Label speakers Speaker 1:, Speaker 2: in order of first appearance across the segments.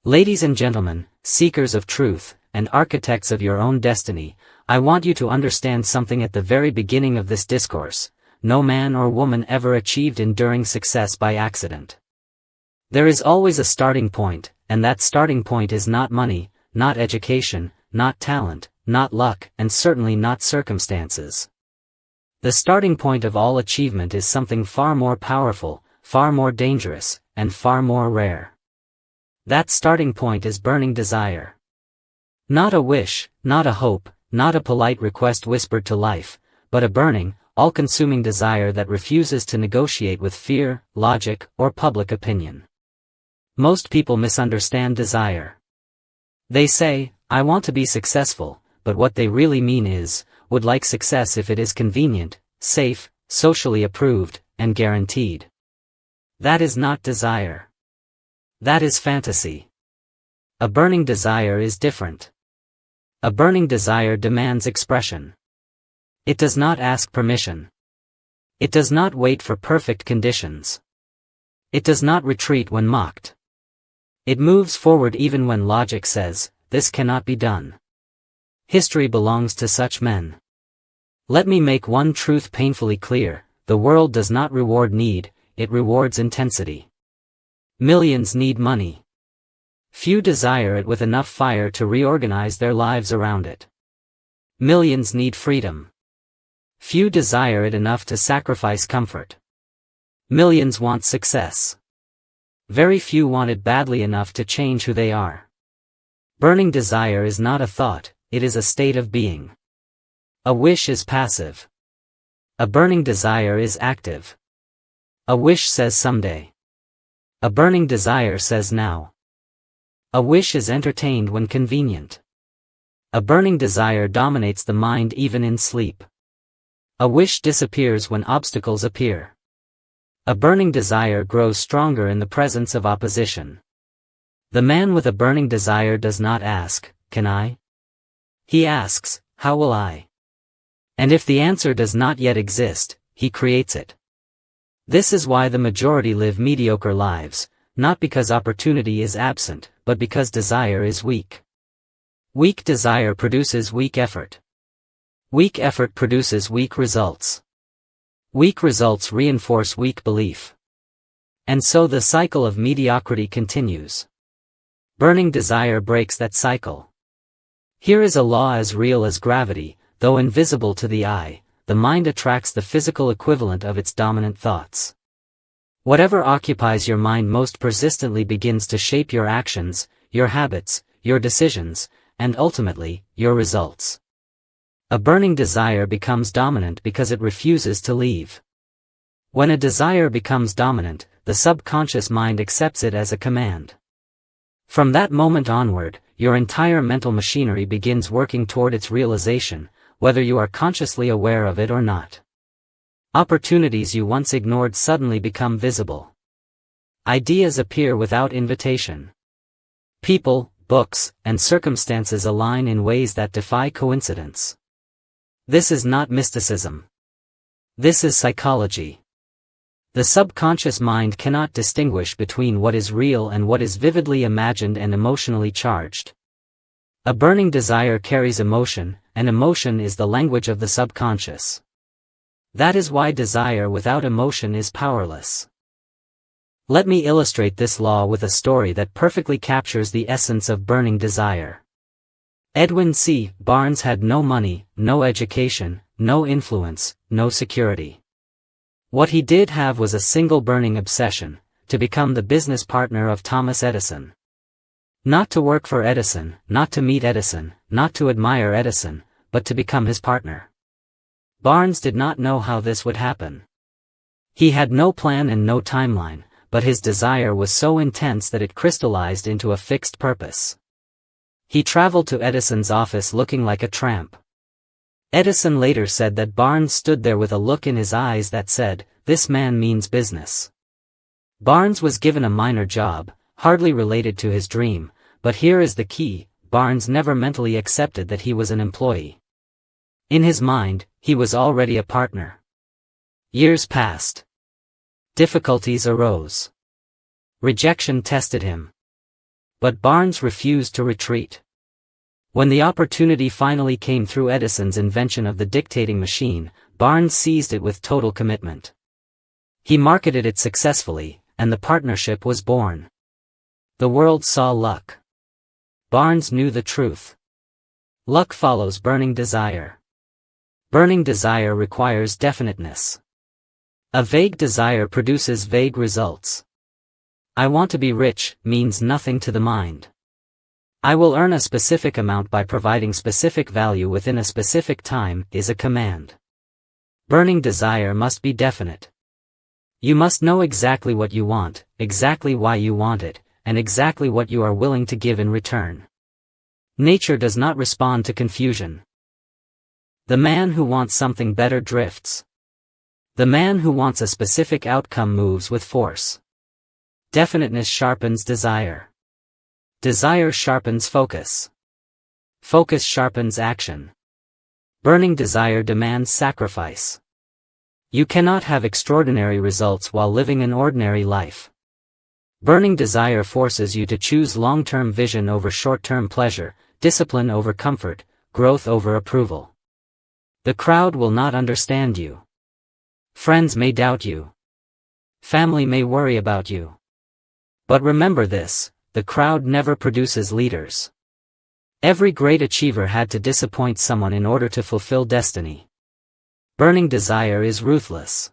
Speaker 1: Ladies and gentlemen, seekers of truth, and architects of your own destiny, I want you to understand something at the very beginning of this discourse. No man or woman ever achieved enduring success by accident. There is always a starting point, and that starting point is not money, not education, not talent, not luck, and certainly not circumstances. The starting point of all achievement is something far more powerful, far more dangerous, and far more rare. That starting point is burning desire. Not a wish, not a hope, not a polite request whispered to life, but a burning, all-consuming desire that refuses to negotiate with fear, logic, or public opinion. Most people misunderstand desire. They say, I want to be successful, but what they really mean is, would like success if it is convenient, safe, socially approved, and guaranteed. That is not desire. That is fantasy. A burning desire is different. A burning desire demands expression. It does not ask permission. It does not wait for perfect conditions. It does not retreat when mocked. It moves forward even when logic says, this cannot be done. History belongs to such men. Let me make one truth painfully clear, the world does not reward need, it rewards intensity. Millions need money. Few desire it with enough fire to reorganize their lives around it. Millions need freedom. Few desire it enough to sacrifice comfort. Millions want success. Very few want it badly enough to change who they are. Burning desire is not a thought, it is a state of being. A wish is passive. A burning desire is active. A wish says someday. A burning desire says now. A wish is entertained when convenient. A burning desire dominates the mind even in sleep. A wish disappears when obstacles appear. A burning desire grows stronger in the presence of opposition. The man with a burning desire does not ask, can I? He asks, how will I? And if the answer does not yet exist, he creates it. This is why the majority live mediocre lives, not because opportunity is absent, but because desire is weak. Weak desire produces weak effort. Weak effort produces weak results. Weak results reinforce weak belief. And so the cycle of mediocrity continues. Burning desire breaks that cycle. Here is a law as real as gravity, though invisible to the eye. The mind attracts the physical equivalent of its dominant thoughts. Whatever occupies your mind most persistently begins to shape your actions, your habits, your decisions, and ultimately, your results. A burning desire becomes dominant because it refuses to leave. When a desire becomes dominant, the subconscious mind accepts it as a command. From that moment onward, your entire mental machinery begins working toward its realization, whether you are consciously aware of it or not. Opportunities you once ignored suddenly become visible. Ideas appear without invitation. People, books, and circumstances align in ways that defy coincidence. This is not mysticism. This is psychology. The subconscious mind cannot distinguish between what is real and what is vividly imagined and emotionally charged. A burning desire carries emotion, and emotion is the language of the subconscious. That is why desire without emotion is powerless. Let me illustrate this law with a story that perfectly captures the essence of burning desire. Edwin C. Barnes had no money, no education, no influence, no security. What he did have was a single burning obsession, to become the business partner of Thomas Edison. Not to work for Edison, not to meet Edison, not to admire Edison, but to become his partner. Barnes did not know how this would happen. He had no plan and no timeline, but his desire was so intense that it crystallized into a fixed purpose. He traveled to Edison's office looking like a tramp. Edison later said that Barnes stood there with a look in his eyes that said, "This man means business." Barnes was given a minor job, hardly related to his dream, but here is the key: Barnes never mentally accepted that he was an employee. In his mind, he was already a partner. Years passed. Difficulties arose. Rejection tested him. But Barnes refused to retreat. When the opportunity finally came through Edison's invention of the dictating machine, Barnes seized it with total commitment. He marketed it successfully, and the partnership was born. The world saw luck. Barnes knew the truth. Luck follows burning desire. Burning desire requires definiteness. A vague desire produces vague results. I want to be rich means nothing to the mind. I will earn a specific amount by providing specific value within a specific time is a command. Burning desire must be definite. You must know exactly what you want, exactly why you want it, and exactly what you are willing to give in return. Nature does not respond to confusion. The man who wants something better drifts. The man who wants a specific outcome moves with force. Definiteness sharpens desire. Desire sharpens focus. Focus sharpens action. Burning desire demands sacrifice. You cannot have extraordinary results while living an ordinary life. Burning desire forces you to choose long-term vision over short-term pleasure, discipline over comfort, growth over approval. The crowd will not understand you. Friends may doubt you. Family may worry about you. But remember this, the crowd never produces leaders. Every great achiever had to disappoint someone in order to fulfill destiny. Burning desire is ruthless.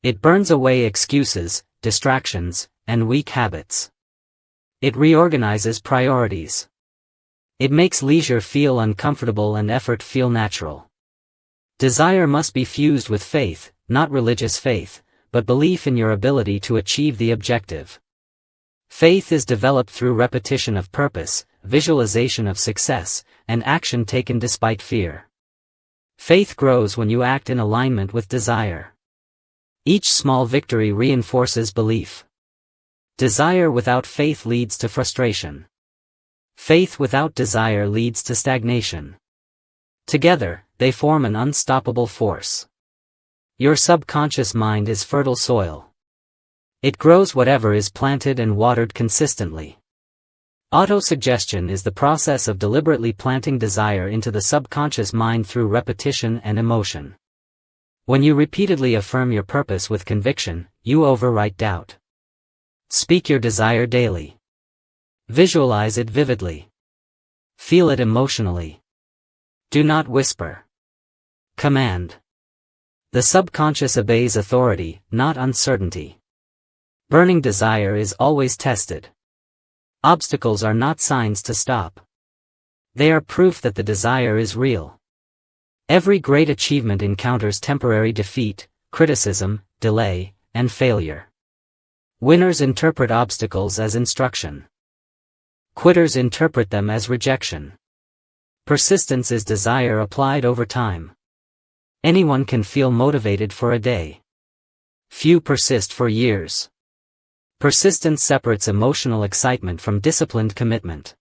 Speaker 1: It burns away excuses, distractions, and weak habits. It reorganizes priorities. It makes leisure feel uncomfortable and effort feel natural. Desire must be fused with faith, not religious faith, but belief in your ability to achieve the objective. Faith is developed through repetition of purpose, visualization of success, and action taken despite fear. Faith grows when you act in alignment with desire. Each small victory reinforces belief. Desire without faith leads to frustration. Faith without desire leads to stagnation. Together, they form an unstoppable force. Your subconscious mind is fertile soil. It grows whatever is planted and watered consistently. Autosuggestion is the process of deliberately planting desire into the subconscious mind through repetition and emotion. When you repeatedly affirm your purpose with conviction, you overwrite doubt. Speak your desire daily. Visualize it vividly. Feel it emotionally. Do not whisper. Command. The subconscious obeys authority, not uncertainty. Burning desire is always tested. Obstacles are not signs to stop. They are proof that the desire is real. Every great achievement encounters temporary defeat, criticism, delay, and failure. Winners interpret obstacles as instruction. Quitters interpret them as rejection. Persistence is desire applied over time. Anyone can feel motivated for a day. Few persist for years. Persistence separates emotional excitement from disciplined commitment.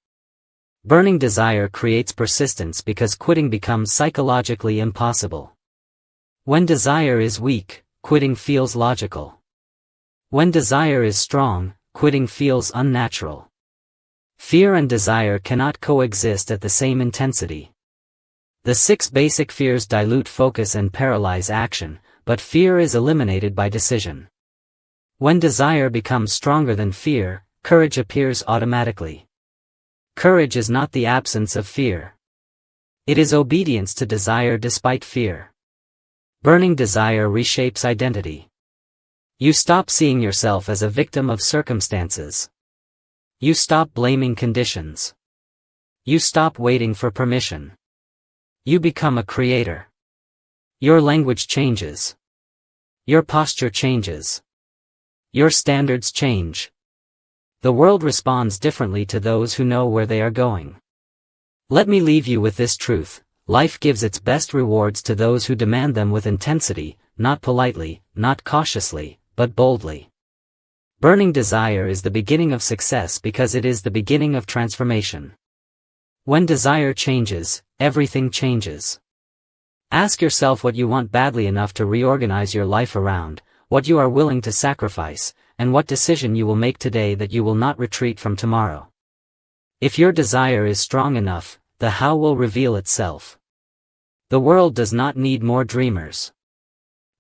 Speaker 1: Burning desire creates persistence because quitting becomes psychologically impossible. When desire is weak, quitting feels logical. When desire is strong, quitting feels unnatural. Fear and desire cannot coexist at the same intensity. The 6 basic fears dilute focus and paralyze action, but fear is eliminated by decision. When desire becomes stronger than fear, courage appears automatically. Courage is not the absence of fear. It is obedience to desire despite fear. Burning desire reshapes identity. You stop seeing yourself as a victim of circumstances. You stop blaming conditions. You stop waiting for permission. You become a creator. Your language changes. Your posture changes. Your standards change. The world responds differently to those who know where they are going. Let me leave you with this truth: life gives its best rewards to those who demand them with intensity, not politely, not cautiously, but boldly. Burning desire is the beginning of success because it is the beginning of transformation. When desire changes, everything changes. Ask yourself what you want badly enough to reorganize your life around, what you are willing to sacrifice, and what decision you will make today that you will not retreat from tomorrow. If your desire is strong enough, the how will reveal itself. The world does not need more dreamers.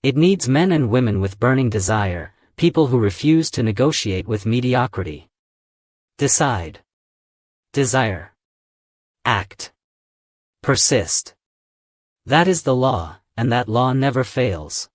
Speaker 1: It needs men and women with burning desire, people who refuse to negotiate with mediocrity. Decide. Desire. Act. Persist. That is the law, and that law never fails.